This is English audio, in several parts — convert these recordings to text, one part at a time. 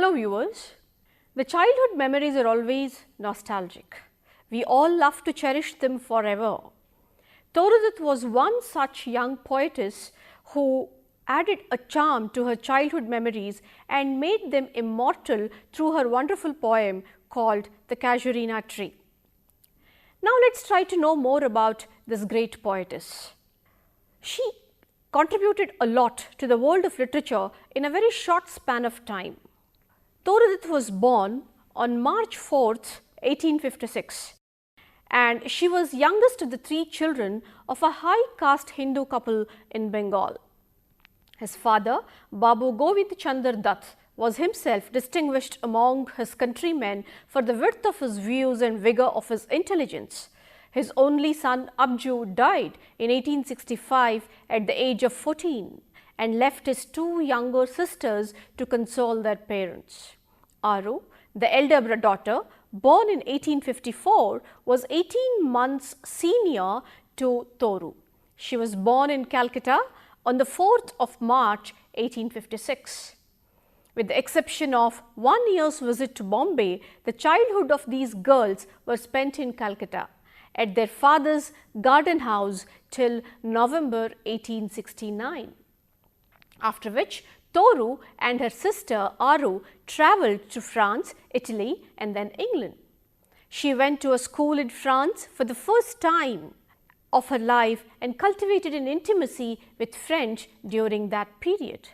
Hello viewers, the childhood memories are always nostalgic. We all love to cherish them forever. Toru Datt was one such young poetess who added a charm to her childhood memories and made them immortal through her wonderful poem called The Casuarina Tree. Now let's try to know more about this great poetess. She contributed a lot to the world of literature in a very short span of time. Toru Datt was born on March 4th, 1856, and she was youngest of the three children of a high caste Hindu couple in Bengal. His father, Babu Govind Chandra Datt, was himself distinguished among his countrymen for the width of his views and vigour of his intelligence. His only son Abju died in 1865 at the age of 14 and left his two younger sisters to console their parents. Aru, the elder daughter, born in 1854, was 18 months senior to Toru. She was born in Calcutta on the 4th of March 1856. With the exception of 1 year's visit to Bombay, the childhood of these girls were spent in Calcutta at their father's garden house till November 1869, after which Toru and her sister Aru travelled to France, Italy and then England. She went to a school in France for the first time of her life and cultivated an intimacy with French during that period.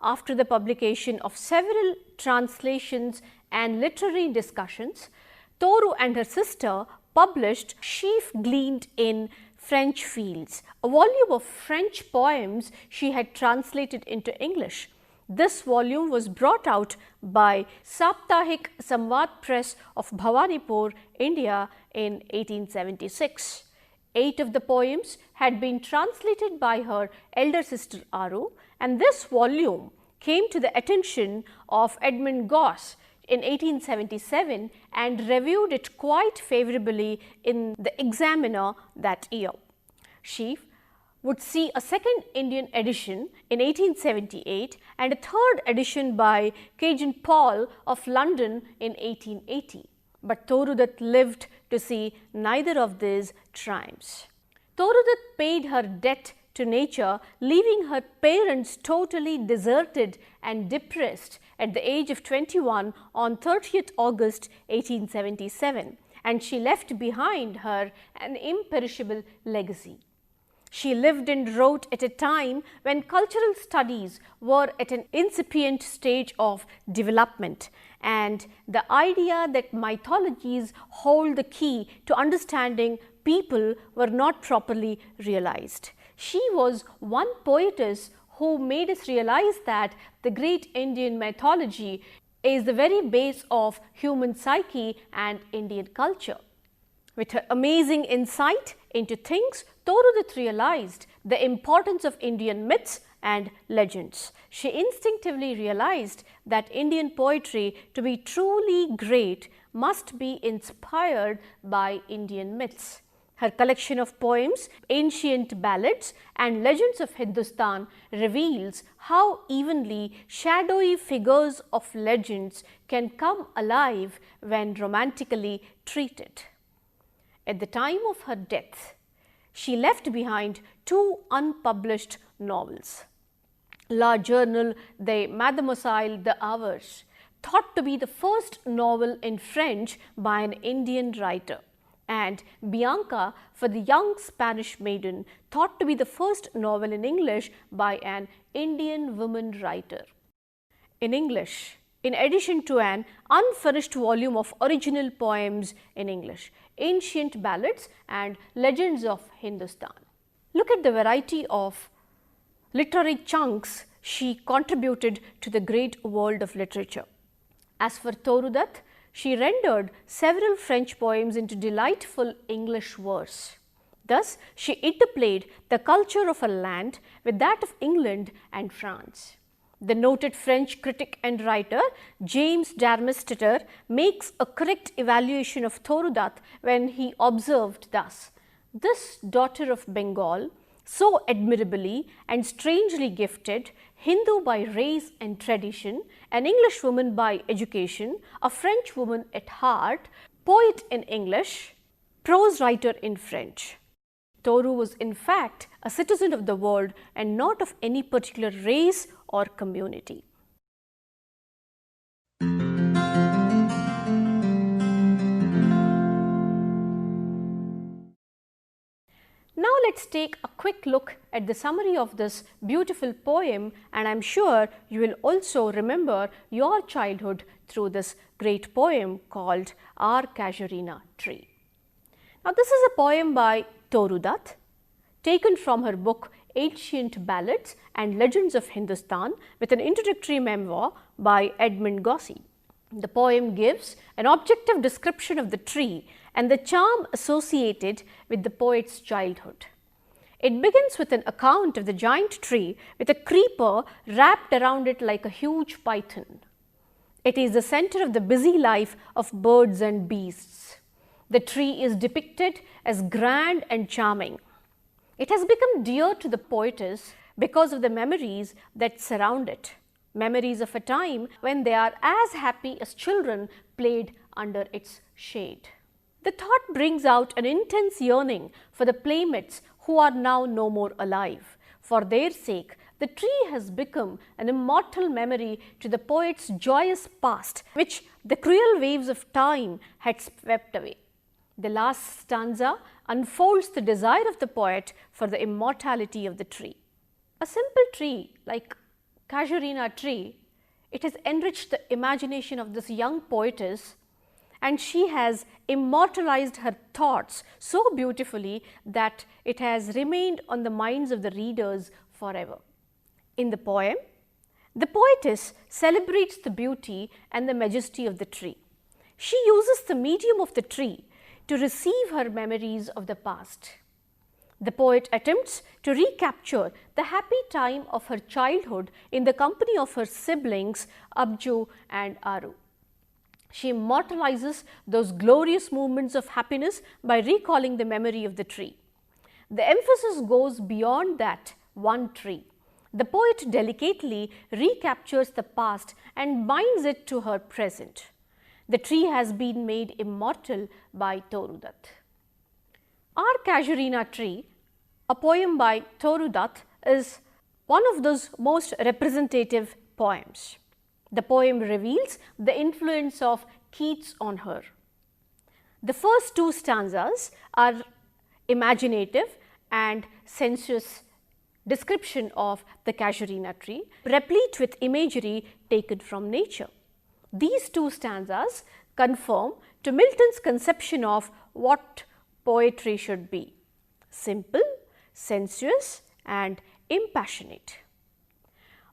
After the publication of several translations and literary discussions, Toru and her sister published Sheaf Gleaned in French Fields, a volume of French poems she had translated into English. This volume was brought out by Saptahik Samvad Press of Bhawanipur, India in 1876. 8 of the poems had been translated by her elder sister Aru, and this volume came to the attention of Edmund Gosse in 1877 and reviewed it quite favourably in the Examiner that year. Sheaf would see a second Indian edition in 1878 and a third edition by Cajun Paul of London in 1880. But Toru Datt lived to see neither of these triumphs. Toru Datt paid her debt to nature, leaving her parents totally deserted and depressed at the age of 21 on 30th August 1877, and she left behind her an imperishable legacy. She lived and wrote at a time when cultural studies were at an incipient stage of development, and the idea that mythologies hold the key to understanding people were not properly realized. She was one poetess who made us realize that the great Indian mythology is the very base of human psyche and Indian culture. With her amazing insight into things, Toru Datt realized the importance of Indian myths and legends. She instinctively realized that Indian poetry, to be truly great, must be inspired by Indian myths. Her collection of poems, Ancient Ballads and Legends of Hindustan, reveals how evenly shadowy figures of legends can come alive when romantically treated. At the time of her death, she left behind 2 unpublished novels. La Journal de Mademoiselle de Hours, thought to be the first novel in French by an Indian writer, and Bianca for the Young Spanish Maiden, thought to be the first novel in English by an Indian woman writer. In English, in addition to an unfinished volume of original poems in English, Ancient Ballads and Legends of Hindustan. Look at the variety of literary chunks she contributed to the great world of literature. As for Toru Datt, she rendered several French poems into delightful English verse. Thus, she interplayed the culture of her land with that of England and France. The noted French critic and writer James Darmestitter makes a correct evaluation of Toru Datt when he observed thus: "This daughter of Bengal So admirably and strangely gifted, Hindu by race and tradition, an English woman by education, a French woman at heart, poet in English, prose writer in French. Toru was in fact a citizen of the world and not of any particular race or community. Now let's take a quick look at the summary of this beautiful poem, and I am sure you will also remember your childhood through this great poem called Our Casuarina Tree. Now this is a poem by Toru Datt, taken from her book Ancient Ballads and Legends of Hindustan, with an introductory memoir by Edmund Gosse. The poem gives an objective description of the tree and the charm associated with the poet's childhood. It begins with an account of the giant tree with a creeper wrapped around it like a huge python. It is the center of the busy life of birds and beasts. The tree is depicted as grand and charming. It has become dear to the poetess because of the memories that surround it. Memories of a time when they are as happy as children played under its shade. The thought brings out an intense yearning for the playmates who are now no more alive. For their sake, the tree has become an immortal memory to the poet's joyous past, which the cruel waves of time had swept away. The last stanza unfolds the desire of the poet for the immortality of the tree. A simple tree like Casuarina tree, it has enriched the imagination of this young poetess, and she has immortalized her thoughts so beautifully that it has remained on the minds of the readers forever. In the poem, the poetess celebrates the beauty and the majesty of the tree. She uses the medium of the tree to receive her memories of the past. The poet attempts to recapture the happy time of her childhood in the company of her siblings Abju and Aru. She immortalizes those glorious moments of happiness by recalling the memory of the tree. The emphasis goes beyond that one tree. The poet delicately recaptures the past and binds it to her present. The tree has been made immortal by Toru Datt. Our Casuarina Tree, a poem by Toru Datt, is one of those most representative poems. The poem reveals the influence of Keats on her. The first two stanzas are imaginative and sensuous description of the Casuarina tree, replete with imagery taken from nature. These two stanzas conform to Milton's conception of what poetry should be: simple, sensuous and impassionate.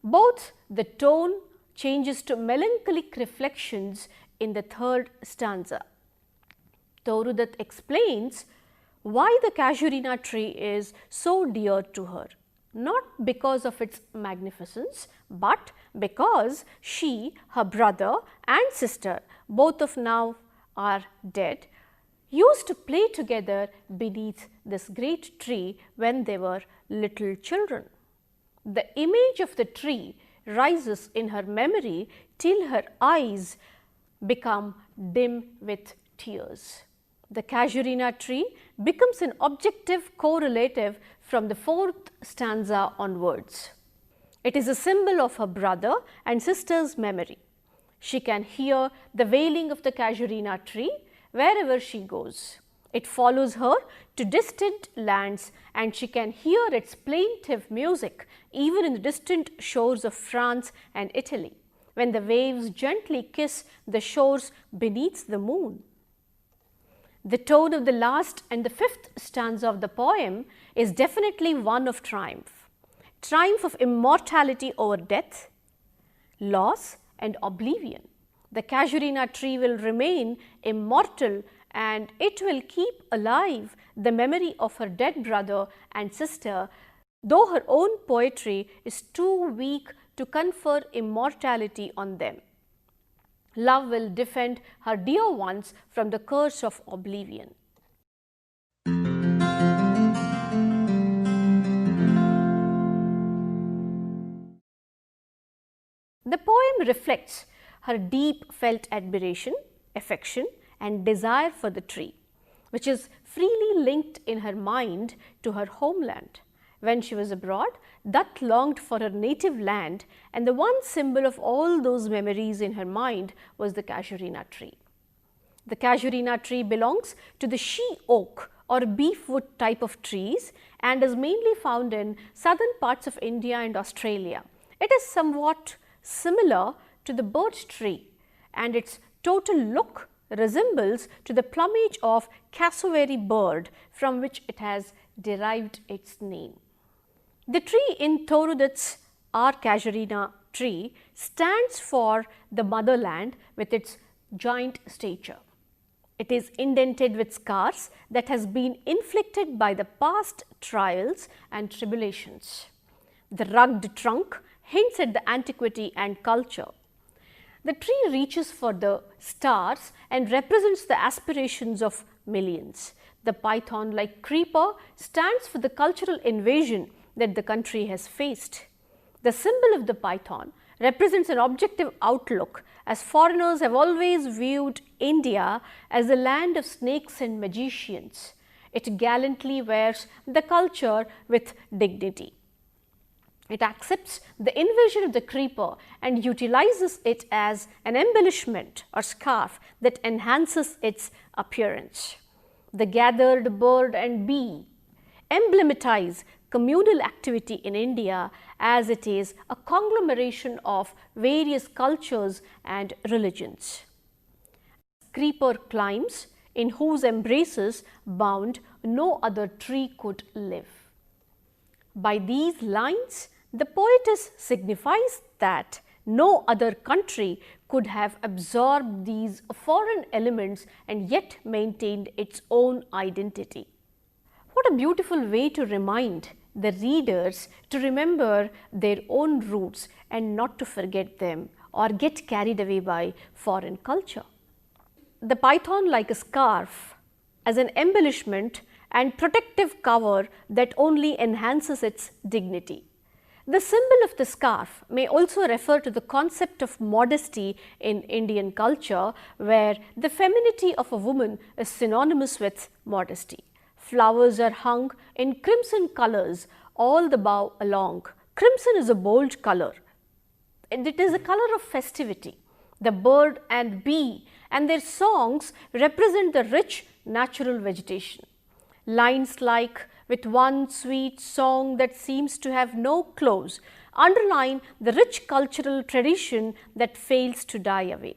Both the tone changes to melancholic reflections in the third stanza. Toru Datt explains why the Casuarina tree is so dear to her, not because of its magnificence, but because she, her brother and sister, both of now are dead, used to play together beneath this great tree when they were little children. The image of the tree rises in her memory till her eyes become dim with tears. The Casuarina tree becomes an objective correlative from the fourth stanza onwards. It is a symbol of her brother and sister's memory. She can hear the wailing of the Casuarina tree wherever she goes. It follows her to distant lands, and she can hear its plaintive music even in the distant shores of France and Italy, when the waves gently kiss the shores beneath the moon. The tone of the last and the fifth stanza of the poem is definitely one of triumph. Triumph of immortality over death, loss and oblivion. The Casuarina tree will remain immortal, and it will keep alive the memory of her dead brother and sister, though her own poetry is too weak to confer immortality on them. Love will defend her dear ones from the curse of oblivion. The poem reflects her deep felt admiration, affection and desire for the tree, which is freely linked in her mind to her homeland. When she was abroad, Datt longed for her native land, and the one symbol of all those memories in her mind was the Casuarina tree. The Casuarina tree belongs to the she oak or beefwood type of trees and is mainly found in southern parts of India and Australia. It is somewhat similar to the birch tree, and its total look resembles to the plumage of cassowary bird from which it has derived its name. The tree in Toru Datt's Casuarina tree stands for the motherland with its giant stature. It is indented with scars that has been inflicted by the past trials and tribulations. The rugged trunk hints at the antiquity and culture. The tree reaches for the stars and represents the aspirations of millions. The python-like creeper stands for the cultural invasion that the country has faced. The symbol of the python represents an objective outlook, as foreigners have always viewed India as a land of snakes and magicians. It gallantly wears the culture with dignity. It accepts the invasion of the creeper and utilizes it as an embellishment or scarf that enhances its appearance. The gathered bird and bee emblematize communal activity in India, as it is a conglomeration of various cultures and religions. Creeper climbs, in whose embraces bound no other tree could live. By these lines, the poetess signifies that no other country could have absorbed these foreign elements and yet maintained its own identity. What a beautiful way to remind the readers to remember their own roots and not to forget them or get carried away by foreign culture. The python like a scarf as an embellishment and protective cover that only enhances its dignity. The symbol of the scarf may also refer to the concept of modesty in Indian culture, where the femininity of a woman is synonymous with modesty. Flowers are hung in crimson colors all the bough along. Crimson is a bold color, and it is a color of festivity. The bird and bee and their songs represent the rich natural vegetation. Lines like "with one sweet song that seems to have no close" underline the rich cultural tradition that fails to die away.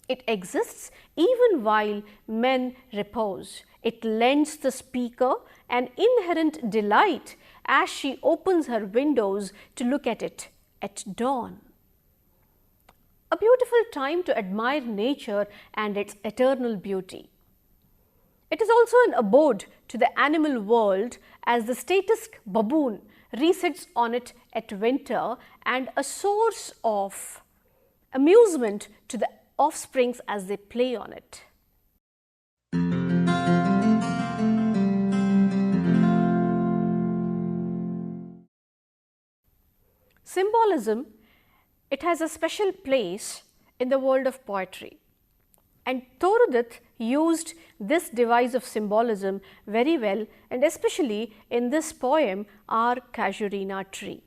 It exists even while men repose. It lends the speaker an inherent delight as she opens her windows to look at it at dawn. A beautiful time to admire nature and its eternal beauty. It is also an abode to the animal world, as the statist baboon resets on it at winter, and a source of amusement to the offsprings as they play on it. Symbolism, it has a special place in the world of poetry, and Toru Datt used this device of symbolism very well, and especially in this poem, Our Casuarina Tree.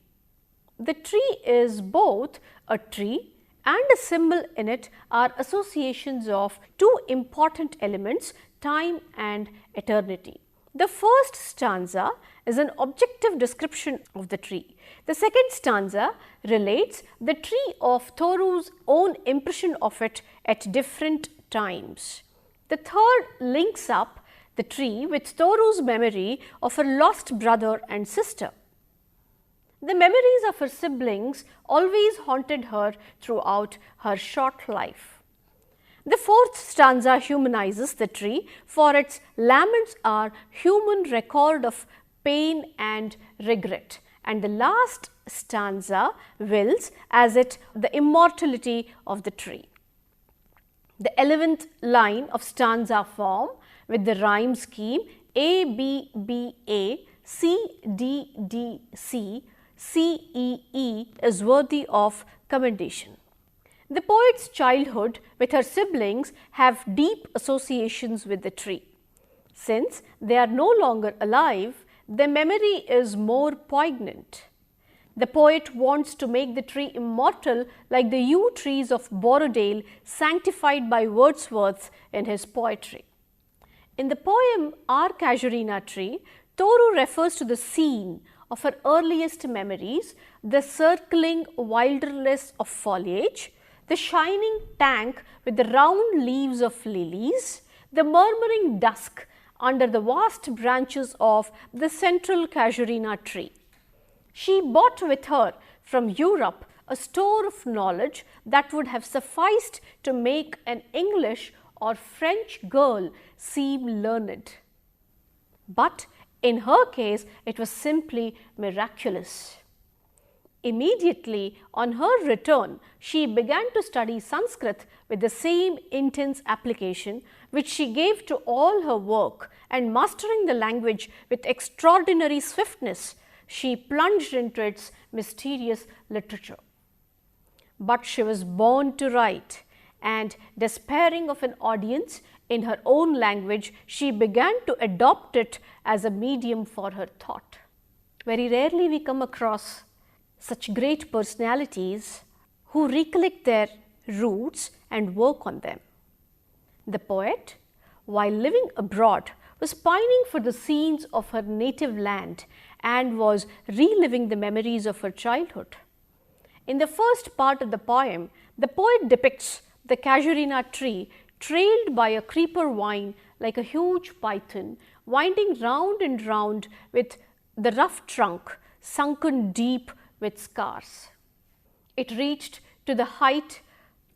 The tree is both a tree and a symbol. In it are associations of two important elements, time and eternity. The first stanza is an objective description of the tree. The second stanza relates the tree of Toru's own impression of it at different times. The third links up the tree with Toru's memory of her lost brother and sister. The memories of her siblings always haunted her throughout her short life. The fourth stanza humanizes the tree, for its laments are human record of pain and regret, and the last stanza wills as it the immortality of the tree. The 11th line of stanza form with the rhyme scheme A, B, B, A, C, D, D, C CEE is worthy of commendation. The poet's childhood with her siblings have deep associations with the tree. Since they are no longer alive, their memory is more poignant. The poet wants to make the tree immortal like the yew trees of Borrowdale sanctified by Wordsworth in his poetry. In the poem Our Casuarina Tree, Toru refers to the scene of her earliest memories, the circling wilderness of foliage, the shining tank with the round leaves of lilies, the murmuring dusk under the vast branches of the central Casuarina tree. She brought with her from Europe a store of knowledge that would have sufficed to make an English or French girl seem learned. But in her case, it was simply miraculous. Immediately on her return, she began to study Sanskrit with the same intense application which she gave to all her work, and mastering the language with extraordinary swiftness, she plunged into its mysterious literature. But she was born to write, and despairing of an audience in her own language, she began to adopt it as a medium for her thought. Very rarely we come across such great personalities who recollect their roots and work on them. The poet, while living abroad, was pining for the scenes of her native land and was reliving the memories of her childhood. In the first part of the poem, the poet depicts the Casuarina tree trailed by a creeper vine like a huge python, winding round and round with the rough trunk sunken deep with scars. It reached to the height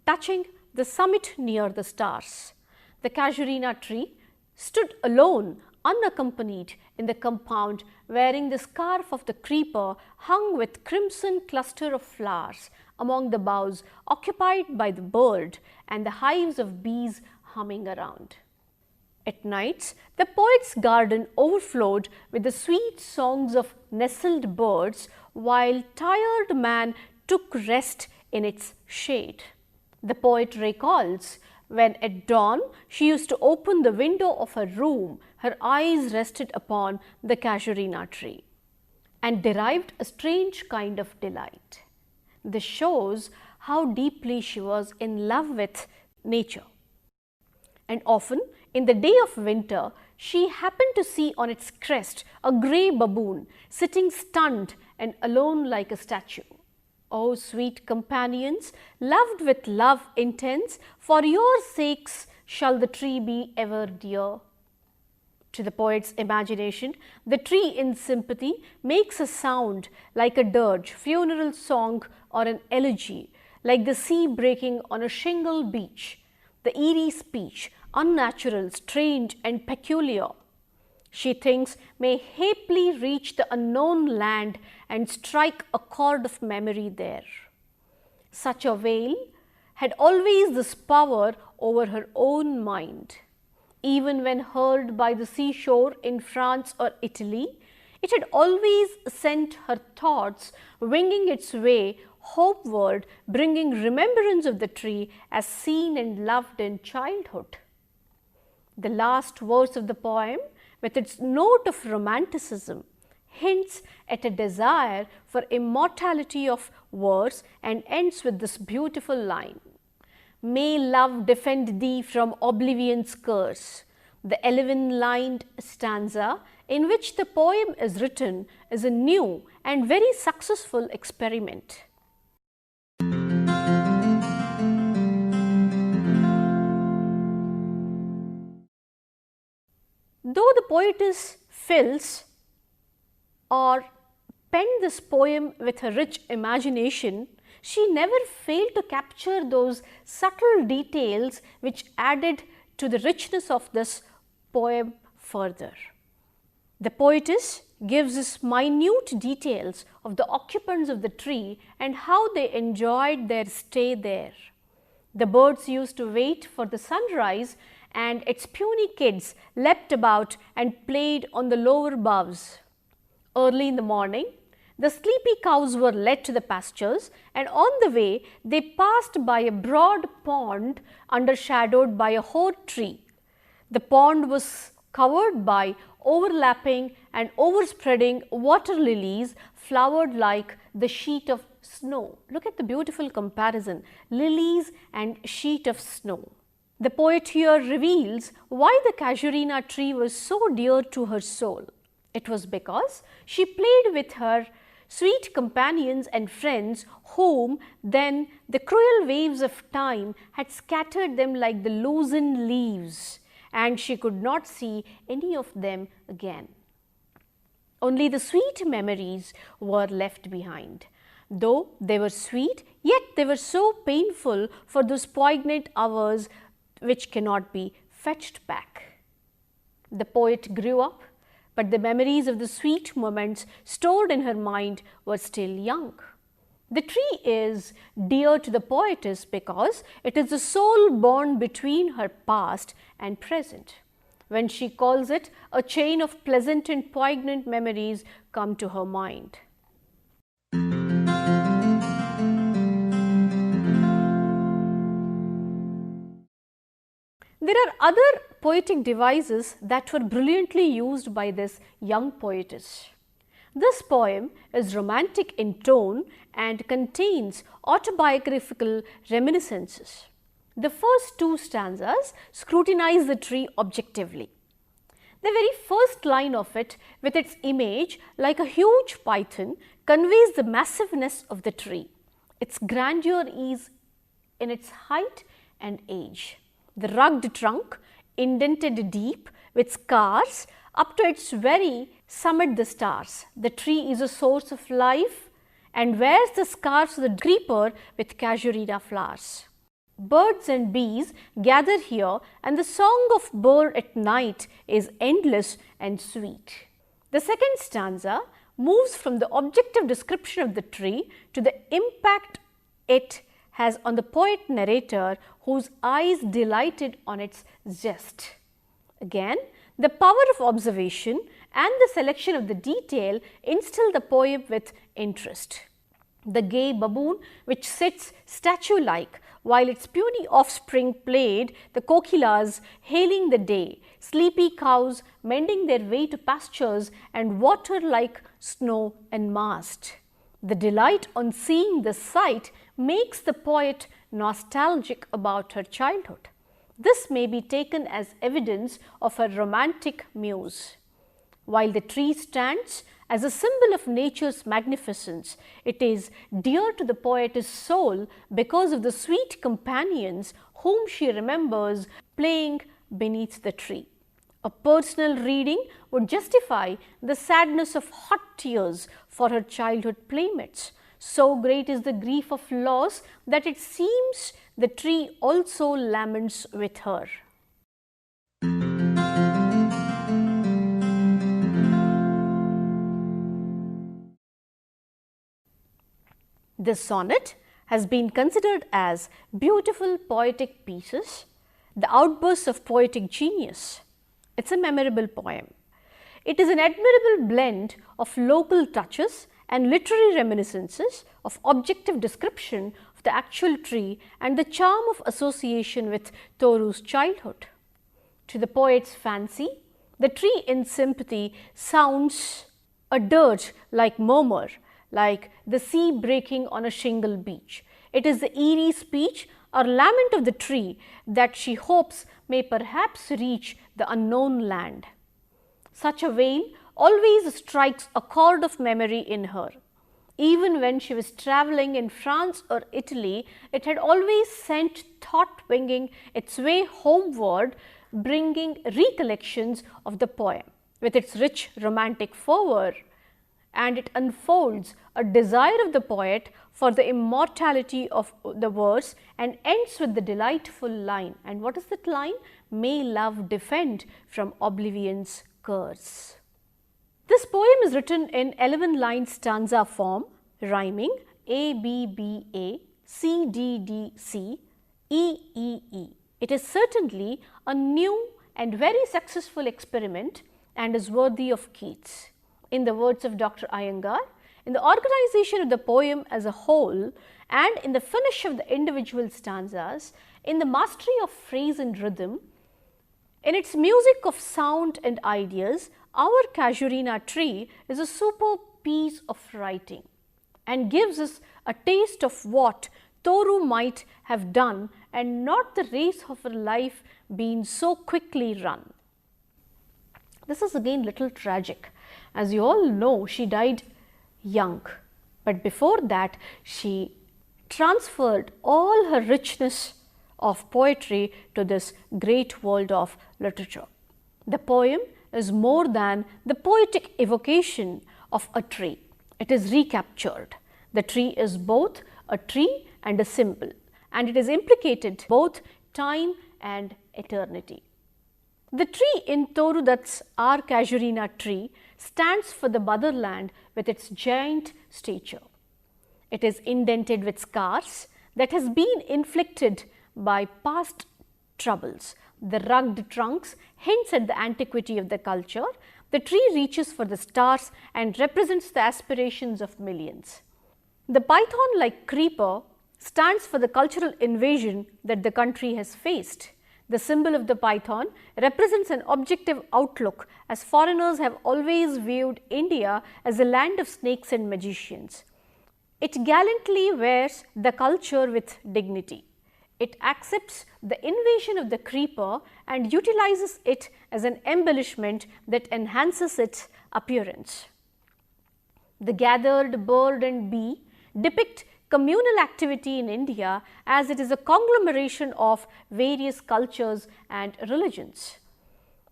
touching the summit near the stars. The Casuarina tree stood alone, unaccompanied in the compound, wearing the scarf of the creeper hung with crimson cluster of flowers among the boughs, occupied by the bird and the hives of bees humming around. At nights, the poet's garden overflowed with the sweet songs of nestled birds, while tired man took rest in its shade. The poet recalls when at dawn she used to open the window of her room, her eyes rested upon the Casuarina tree, and derived a strange kind of delight. This shows how deeply she was in love with nature. And often in the day of winter, she happened to see on its crest a grey baboon sitting stunned and alone like a statue. O sweet companions, loved with love intense, for your sakes shall the tree be ever dear. To the poet's imagination, the tree in sympathy makes a sound like a dirge, funeral song, or an elegy, like the sea breaking on a shingle beach, the eerie speech, unnatural, strange, and peculiar, she thinks may haply reach the unknown land and strike a chord of memory there. Such a wail had always this power over her own mind. Even when heard by the seashore in France or Italy, it had always sent her thoughts winging its way hopeward, bringing remembrance of the tree as seen and loved in childhood. The last verse of the poem, with its note of romanticism, hints at a desire for immortality of verse and ends with this beautiful line: "May love defend thee from oblivion's curse." The 11-lined stanza in which the poem is written is a new and very successful experiment. Though the poetess fills or penned this poem with her rich imagination, she never failed to capture those subtle details which added to the richness of this poem further. The poetess gives us minute details of the occupants of the tree and how they enjoyed their stay there. The birds used to wait for the sunrise, and its puny kids leapt about and played on the lower boughs. Early in the morning, The sleepy cows were led to the pastures, and on the way they passed by a broad pond undershadowed by a hoar tree. The pond was covered by overlapping and overspreading water lilies flowered like the sheet of snow. Look at the beautiful comparison, lilies and sheet of snow. The poet here reveals why the Casuarina tree was so dear to her soul. It was because she played with her sweet companions and friends whom then the cruel waves of time had scattered them like the loosened leaves, and she could not see any of them again. Only the sweet memories were left behind. Though they were sweet, yet they were so painful for those poignant hours which cannot be fetched back. The poet grew up, but the memories of the sweet moments stored in her mind were still young. The tree is dear to the poetess because it is the soul bond between her past and present. When she calls it, a chain of pleasant and poignant memories come to her mind. There are other poetic devices that were brilliantly used by this young poetess. This poem is romantic in tone and contains autobiographical reminiscences. The first two stanzas scrutinize the tree objectively. The very first line of it, with its image like a huge python, conveys the massiveness of the tree. Its grandeur is in its height and age. The rugged trunk, indented deep with scars, up to its very summit the stars. The tree is a source of life and wears the scars of the creeper with Casuarina flowers. Birds and bees gather here, and the song of bird at night is endless and sweet. The second stanza moves from the objective description of the tree to the impact it has on the poet narrator, whose eyes delighted on its zest. Again, the power of observation and the selection of the detail instill the poem with interest. The gay baboon, which sits statue-like while its puny offspring played, the kokilas hailing the day, sleepy cows mending their way to pastures, and water like snow enmassed. The delight on seeing the sight makes the poet nostalgic about her childhood. This may be taken as evidence of her romantic muse. While the tree stands as a symbol of nature's magnificence, it is dear to the poet's soul because of the sweet companions whom she remembers playing beneath the tree. A personal reading would justify the sadness of hot tears for her childhood playmates. So great is the grief of loss that it seems the tree also laments with her. This sonnet has been considered as beautiful poetic pieces, the outbursts of poetic genius. It's a memorable poem. It is an admirable blend of local touches and literary reminiscences, of objective description of the actual tree and the charm of association with Toru's childhood. To the poet's fancy, the tree in sympathy sounds a dirge like murmur, like the sea breaking on a shingle beach. It is the eerie speech or lament of the tree that she hopes may perhaps reach the unknown land. Such a wail always strikes a chord of memory in her. Even when she was travelling in France or Italy, it had always sent thought winging its way homeward, bringing recollections of the poem with its rich romantic fervour, and it unfolds a desire of the poet for the immortality of the verse and ends with the delightful line. And what is that line? May love defend from oblivion's curse. This poem is written in 11-line stanza form, rhyming A, B, B, A, C, D, D, C, E, E, E. It is certainly a new and very successful experiment and is worthy of Keats. In the words of Dr. Iyengar, in the organization of the poem as a whole, and in the finish of the individual stanzas, in the mastery of phrase and rhythm, in its music of sound and ideas, our Casuarina tree is a superb piece of writing and gives us a taste of what Toru might have done and not the race of her life being so quickly run. This is again little tragic. As you all know, she died young, but before that she transferred all her richness of poetry to this great world of literature. The poem is more than the poetic evocation of a tree. It is recaptured. The tree is both a tree and a symbol, and it is implicated both time and eternity. The tree in Toru Datt's Our Casuarina tree stands for the motherland with its giant stature. It is indented with scars that has been inflicted by past troubles. The rugged trunks hints at the antiquity of the culture. The tree reaches for the stars and represents the aspirations of millions. The python-like creeper stands for the cultural invasion that the country has faced. The symbol of the python represents an objective outlook, as foreigners have always viewed India as a land of snakes and magicians. It gallantly wears the culture with dignity. It accepts the invasion of the creeper and utilizes it as an embellishment that enhances its appearance. The gathered bird and bee depict communal activity in India, as it is a conglomeration of various cultures and religions.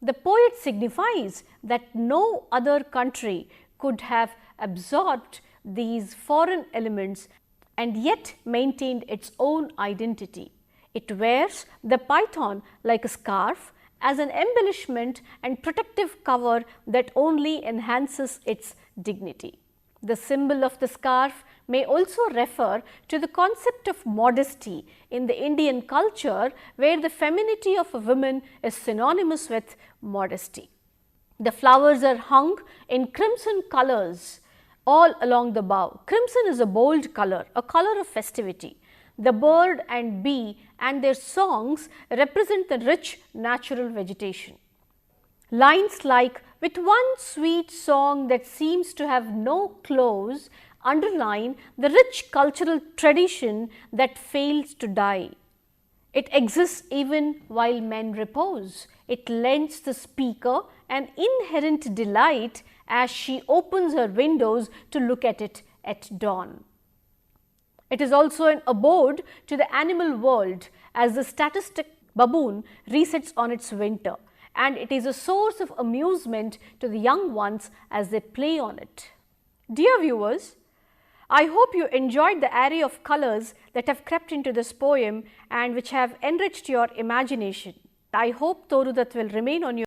The poet signifies that no other country could have absorbed these foreign elements and yet maintained its own identity. It wears the python like a scarf as an embellishment and protective cover that only enhances its dignity. The symbol of the scarf may also refer to the concept of modesty in the Indian culture, where the femininity of a woman is synonymous with modesty. The flowers are hung in crimson colors all along the bough. Crimson is a bold color, a color of festivity. The bird and bee and their songs represent the rich natural vegetation. Lines like, "With one sweet song that seems to have no close," underline the rich cultural tradition that fails to die. It exists even while men repose. It lends the speaker an inherent delight as she opens her windows to look at it at dawn. It is also an abode to the animal world, as the statistic baboon resets on its winter, and it is a source of amusement to the young ones as they play on it. Dear viewers, I hope you enjoyed the array of colors that have crept into this poem and which have enriched your imagination. I hope Toru Datt will remain on your